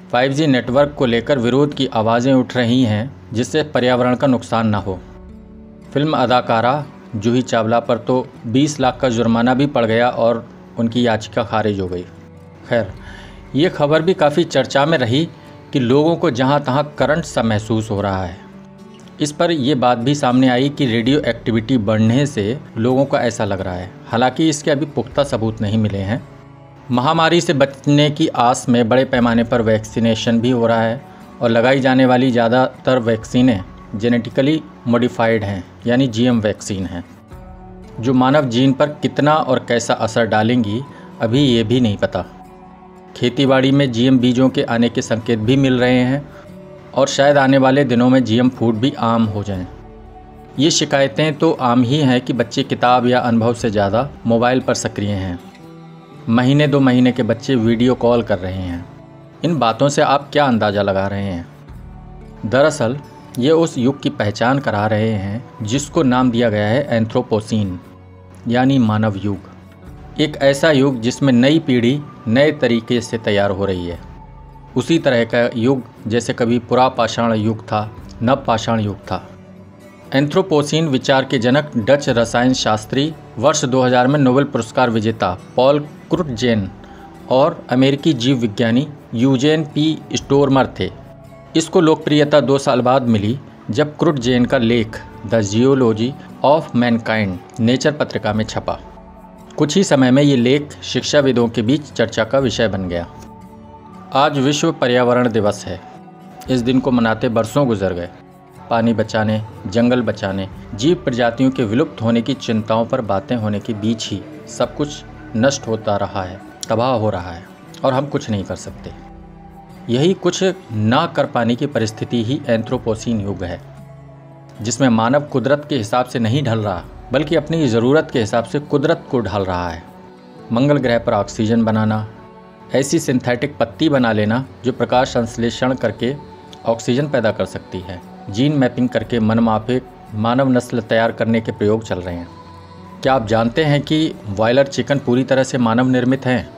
5G network को लेकर विरोध की आवाज़ें उठ रही हैं, जिससे पर्यावरण का नुकसान न हो। फिल्म अदाकारा जूही चावला पर तो 20 लाख का जुर्माना भी पड़ गया और उनकी याचिका खारिज हो गई। खैर, ये खबर भी काफ़ी चर्चा में रही कि लोगों को जहाँ तहाँ करंट सा महसूस हो रहा है। इस पर यह बात भी सामने आई कि रेडियो एक्टिविटी बढ़ने से लोगों को ऐसा लग रहा है। हालांकि इसके अभी पुख्ता सबूत नहीं मिले हैं। महामारी से बचने की आस में बड़े पैमाने पर वैक्सीनेशन भी हो रहा है और लगाई जाने वाली ज़्यादातर वैक्सीनें जेनेटिकली मॉडिफाइड हैं, यानी GM वैक्सीन हैं, जो मानव जीन पर कितना और कैसा असर डालेंगी अभी ये भी नहीं पता। खेतीबाड़ी में GM बीजों के आने के संकेत भी मिल रहे हैं और शायद आने वाले दिनों में GM फूड भी आम हो जाएं। ये शिकायतें तो आम ही हैं कि बच्चे किताब या अनुभव से ज़्यादा मोबाइल पर सक्रिय हैं। महीने 2 महीने के बच्चे वीडियो कॉल कर रहे हैं। इन बातों से आप क्या अंदाज़ा लगा रहे हैं? दरअसल ये उस युग की पहचान करा रहे हैं जिसको नाम दिया गया है एंथ्रोपोसीन, यानी मानव युग। एक ऐसा युग जिसमें नई पीढ़ी नए तरीके से तैयार हो रही है। उसी तरह का युग जैसे कभी पुरापाषाण युग था, नवपाषाण युग था। एंथ्रोपोसीन विचार के जनक डच रसायन शास्त्री, वर्ष 2000 में नोबेल पुरस्कार विजेता पॉल क्रुटजेन और अमेरिकी जीव विज्ञानी यूजेन P. स्टोरमर थे। इसको लोकप्रियता 2 साल बाद मिली जब क्रुटजेन का लेख the geology of Mankind nature पत्रिका में छपा। कुछ ही समय में ये लेख शिक्षाविदों के बीच चर्चा का विषय बन गया। आज विश्व पर्यावरण दिवस है। इस दिन को मनाते बरसों गुजर गए। पानी बचाने, जंगल बचाने, जीव प्रजातियों के विलुप्त होने की चिंताओं पर बातें होने के बीच ही सब कुछ नष्ट होता रहा है, तबाह हो रहा है और हम कुछ नहीं कर सकते। यही कुछ ना कर पाने की परिस्थिति ही एंथ्रोपोसीन युग है, जिसमें मानव कुदरत के हिसाब से नहीं ढल रहा बल्कि अपनी ज़रूरत के हिसाब से कुदरत को ढाल रहा है। मंगल ग्रह पर ऑक्सीजन बनाना, ऐसी सिंथेटिक पत्ती बना लेना जो प्रकाश संश्लेषण करके ऑक्सीजन पैदा कर सकती है, जीन मैपिंग करके मनमाफिक मानव नस्ल तैयार करने के प्रयोग चल रहे हैं। क्या आप जानते हैं कि बॉयलर चिकन पूरी तरह से मानव निर्मित हैं?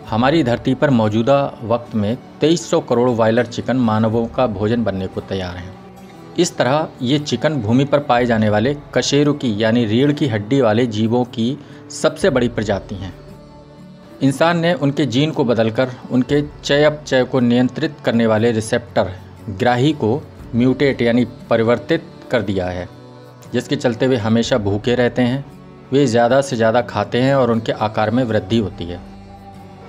हमारी धरती पर मौजूदा वक्त में 2300 करोड़ बॉयलर चिकन मानवों का भोजन बनने को तैयार हैं। इस तरह ये चिकन भूमि पर पाए जाने वाले कशेरुकी यानी रीढ़ की हड्डी वाले जीवों की सबसे बड़ी प्रजाति हैं। इंसान ने उनके जीन को बदलकर उनके चयापचय को नियंत्रित करने वाले रिसेप्टर ग्राही को म्यूटेट यानी परिवर्तित कर दिया है, जिसके चलते वे हमेशा भूखे रहते हैं। वे ज़्यादा से ज़्यादा खाते हैं और उनके आकार में वृद्धि होती है।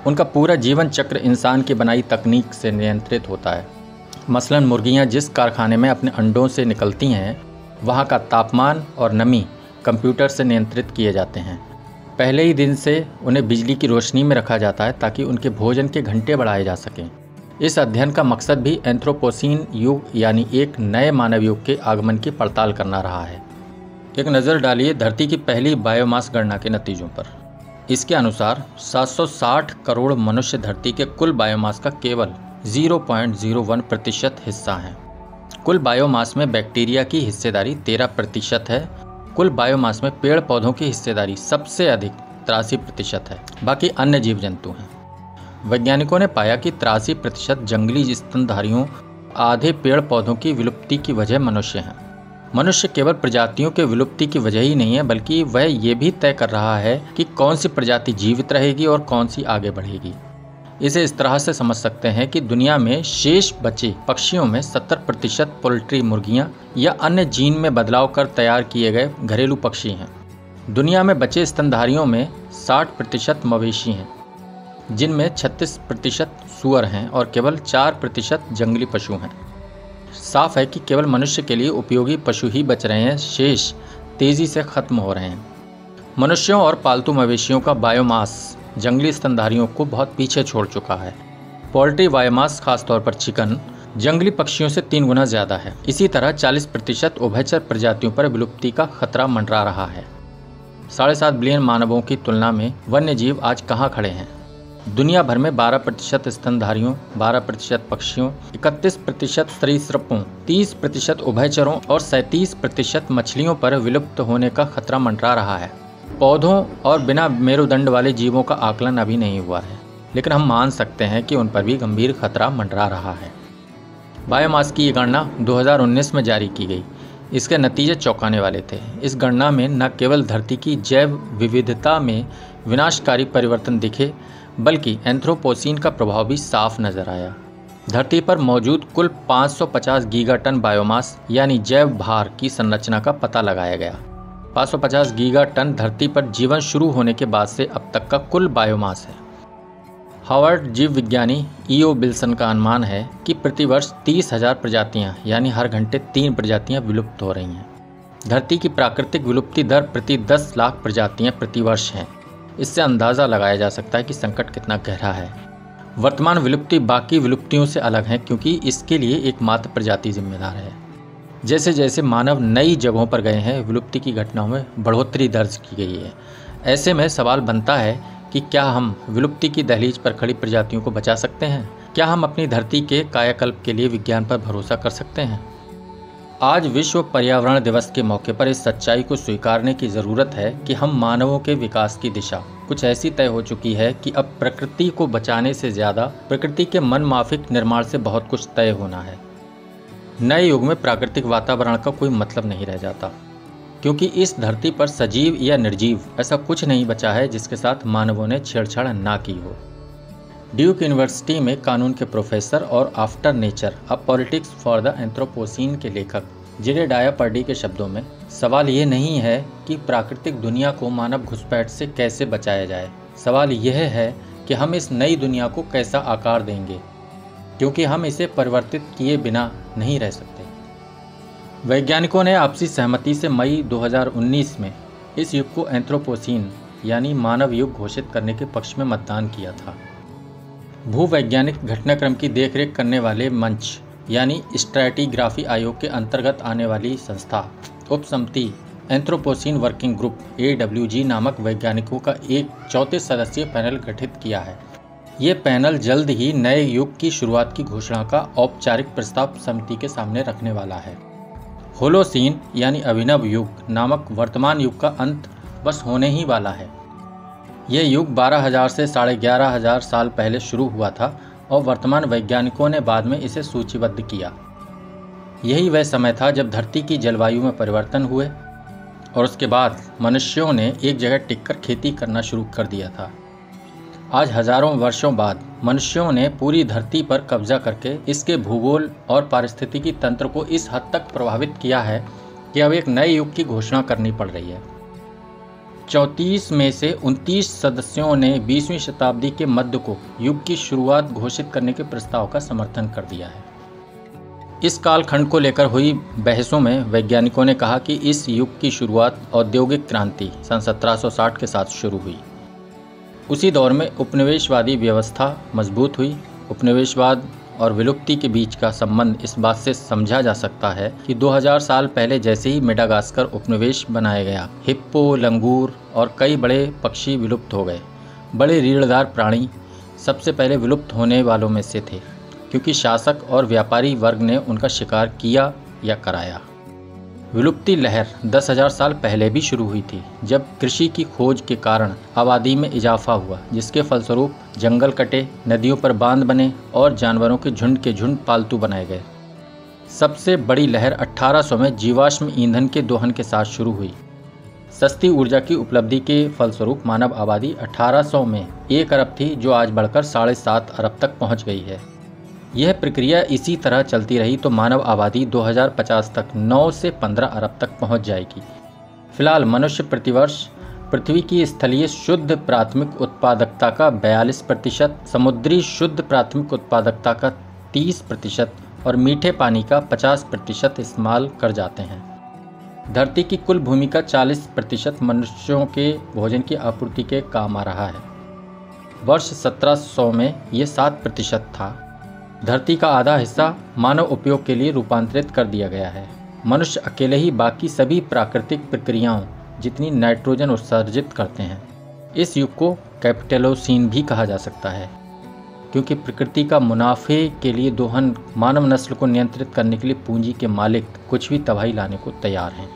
उनका पूरा जीवन चक्र इंसान की बनाई तकनीक से नियंत्रित होता है। मसलन मुर्गियां जिस कारखाने में अपने अंडों से निकलती हैं, वहाँ का तापमान और नमी कंप्यूटर से नियंत्रित किए जाते हैं। पहले ही दिन से उन्हें बिजली की रोशनी में रखा जाता है ताकि उनके भोजन के घंटे बढ़ाए जा सकें। इस अध्ययन का मकसद भी एंथ्रोपोसीन युग यानी एक नए मानव युग के आगमन की पड़ताल करना रहा है। एक नज़र डालिए धरती की पहली बायोमास गणना के नतीजों पर। इसके अनुसार 760 करोड़ मनुष्य धरती के कुल बायोमास का केवल 0.01% हिस्सा हैं। कुल बायोमास में बैक्टीरिया की हिस्सेदारी 13% है। कुल बायोमास में पेड़ पौधों की हिस्सेदारी सबसे अधिक 83% है। बाकी अन्य जीव जंतु हैं। वैज्ञानिकों ने पाया कि 83% जंगली स्तनधारियों, आधे पेड़ पौधों की विलुप्ति की वजह मनुष्य हैं। मनुष्य केवल प्रजातियों के विलुप्ति की वजह ही नहीं है, बल्कि वह ये भी तय कर रहा है कि कौन सी प्रजाति जीवित रहेगी और कौन सी आगे बढ़ेगी। इसे इस तरह से समझ सकते हैं कि दुनिया में शेष बचे पक्षियों में 70% पोल्ट्री मुर्गियां या अन्य जीन में बदलाव कर तैयार किए गए घरेलू पक्षी हैं। दुनिया में बचे स्तनधारियों में 60% मवेशी हैं, जिनमें 36% सूअर हैं और केवल 4% जंगली पशु हैं। साफ है कि केवल मनुष्य के लिए उपयोगी पशु ही बच रहे हैं, शेष तेज़ी से खत्म हो रहे हैं। मनुष्यों और पालतू मवेशियों का बायोमास जंगली स्तनधारियों को बहुत पीछे छोड़ चुका है। पोल्ट्री बायोमास खासतौर पर चिकन जंगली पक्षियों से 3 गुना ज़्यादा है। इसी तरह 40% उभयचर प्रजातियों पर विलुप्ति का खतरा मंडरा रहा है। 7.5 बिलियन मानवों की तुलना में वन्य जीव आज कहाँ खड़े हैं? दुनिया भर में 12% स्तनधारियों, 12% पक्षियों, 31% सरीसृपों, 30% उभयचरों और 37% मछलियों पर विलुप्त होने का खतरा मंडरा रहा है। पौधों और बिना मेरुदंड वाले जीवों का आकलन अभी नहीं हुआ है। लेकिन हम मान सकते हैं कि उन पर भी गंभीर खतरा मंडरा रहा है। बायोमास की ये गणना 2019 में जारी की गई। इसके नतीजे चौंकाने वाले थे। इस गणना में न केवल धरती की जैव विविधता में विनाशकारी परिवर्तन दिखे, बल्कि एंथ्रोपोसीन का प्रभाव भी साफ नजर आया। धरती पर मौजूद कुल 550 गीगाटन बायोमास यानी जैव भार की संरचना का पता लगाया गया। 550 गीगाटन धरती पर जीवन शुरू होने के बाद से अब तक का कुल बायोमास है। हार्वर्ड जीव विज्ञानी ईओ बिल्सन का अनुमान है कि प्रतिवर्ष 30,000 प्रजातियां यानी हर घंटे 3 प्रजातियां विलुप्त हो रही हैं। धरती की प्राकृतिक विलुप्ति दर प्रति 10 लाख प्रजातियां प्रतिवर्ष हैं। इससे अंदाज़ा लगाया जा सकता है कि संकट कितना गहरा है। वर्तमान विलुप्ति बाकी विलुप्तियों से अलग है क्योंकि इसके लिए एकमात्र प्रजाति जिम्मेदार है। जैसे जैसे मानव नई जगहों पर गए हैं, विलुप्ति की घटनाओं में बढ़ोतरी दर्ज की गई है। ऐसे में सवाल बनता है कि क्या हम विलुप्ति की दहलीज पर खड़ी प्रजातियों को बचा सकते हैं? क्या हम अपनी धरती के कायाकल्प के लिए विज्ञान पर भरोसा कर सकते हैं? आज विश्व पर्यावरण दिवस के मौके पर इस सच्चाई को स्वीकारने की ज़रूरत है कि हम मानवों के विकास की दिशा कुछ ऐसी तय हो चुकी है कि अब प्रकृति को बचाने से ज़्यादा प्रकृति के मनमाफिक निर्माण से बहुत कुछ तय होना है। नए युग में प्राकृतिक वातावरण का कोई मतलब नहीं रह जाता, क्योंकि इस धरती पर सजीव या निर्जीव ऐसा कुछ नहीं बचा है जिसके साथ मानवों ने छेड़छाड़ ना की हो। ड्यूक यूनिवर्सिटी में कानून के प्रोफेसर और after nature a politics for the anthropocene के लेखक जेरेडाया पर्डी के शब्दों में, सवाल ये नहीं है कि प्राकृतिक दुनिया को मानव घुसपैठ से कैसे बचाया जाए, सवाल यह है कि हम इस नई दुनिया को कैसा आकार देंगे, क्योंकि हम इसे परिवर्तित किए बिना नहीं रह सकते। वैज्ञानिकों ने आपसी सहमति से मई 2019 में इस युग को एंथ्रोपोसीन यानी मानव युग घोषित करने के पक्ष में मतदान किया था। भूवैज्ञानिक घटनाक्रम की देखरेख करने वाले मंच यानी स्ट्रैटिग्राफी आयोग के अंतर्गत आने वाली संस्था उपसमिति एंथ्रोपोसीन वर्किंग ग्रुप AWG नामक वैज्ञानिकों का एक 34 सदस्यीय पैनल गठित किया है। ये पैनल जल्द ही नए युग की शुरुआत की घोषणा का औपचारिक प्रस्ताव समिति के सामने रखने वाला है। होलोसीन यानी अभिनव युग नामक वर्तमान युग का अंत बस होने ही वाला है। यह युग 12,000 से 11,500 साल पहले शुरू हुआ था और वर्तमान वैज्ञानिकों ने बाद में इसे सूचीबद्ध किया। यही वह समय था जब धरती की जलवायु में परिवर्तन हुए और उसके बाद मनुष्यों ने एक जगह टिककर खेती करना शुरू कर दिया था। आज हजारों वर्षों बाद मनुष्यों ने पूरी धरती पर कब्जा करके इसके भूगोल और पारिस्थितिकी तंत्र को इस हद तक प्रभावित किया है कि अब एक नए युग की घोषणा करनी पड़ रही है। 34 में से 29 सदस्यों ने 20वीं शताब्दी के मध्य को युग की शुरुआत घोषित करने के प्रस्ताव का समर्थन कर दिया है। इस कालखंड को लेकर हुई बहसों में वैज्ञानिकों ने कहा कि इस युग की शुरुआत औद्योगिक क्रांति सन 1760 के साथ शुरू हुई। उसी दौर में उपनिवेशवादी व्यवस्था मजबूत हुई। उपनिवेशवाद और विलुप्ति के बीच का संबंध इस बात से समझा जा सकता है कि 2000 साल पहले जैसे ही मेडागास्कर उपनिवेश बनाया गया, हिप्पो, लंगूर और कई बड़े पक्षी विलुप्त हो गए। बड़े रीढ़दार प्राणी सबसे पहले विलुप्त होने वालों में से थे, क्योंकि शासक और व्यापारी वर्ग ने उनका शिकार किया या कराया। विलुप्ति लहर 10,000 साल पहले भी शुरू हुई थी, जब कृषि की खोज के कारण आबादी में इजाफा हुआ, जिसके फलस्वरूप जंगल कटे, नदियों पर बांध बने और जानवरों के झुंड पालतू बनाए गए। सबसे बड़ी लहर 1800 में जीवाश्म ईंधन के दोहन के साथ शुरू हुई। सस्ती ऊर्जा की उपलब्धि के फलस्वरूप मानव आबादी 1800 में 1 अरब थी, जो आज बढ़कर 7.5 अरब तक पहुँच गई है। यह प्रक्रिया इसी तरह चलती रही तो मानव आबादी 2050 तक 9 से 15 अरब तक पहुंच जाएगी। फिलहाल मनुष्य प्रतिवर्ष पृथ्वी की स्थलीय शुद्ध प्राथमिक उत्पादकता का 42%, समुद्री शुद्ध प्राथमिक उत्पादकता का 30% और मीठे पानी का 50% इस्तेमाल कर जाते हैं। धरती की कुल भूमि का 40% मनुष्यों के भोजन की आपूर्ति के काम आ रहा है। वर्ष 1700 में ये 7% था। धरती का आधा हिस्सा मानव उपयोग के लिए रूपांतरित कर दिया गया है। मनुष्य अकेले ही बाकी सभी प्राकृतिक प्रक्रियाओं जितनी नाइट्रोजन उत्सर्जित करते हैं। इस युग को कैपिटलोसीन भी कहा जा सकता है, क्योंकि प्रकृति का मुनाफे के लिए दोहन मानव नस्ल को नियंत्रित करने के लिए पूंजी के मालिक कुछ भी तबाही लाने को तैयार हैं।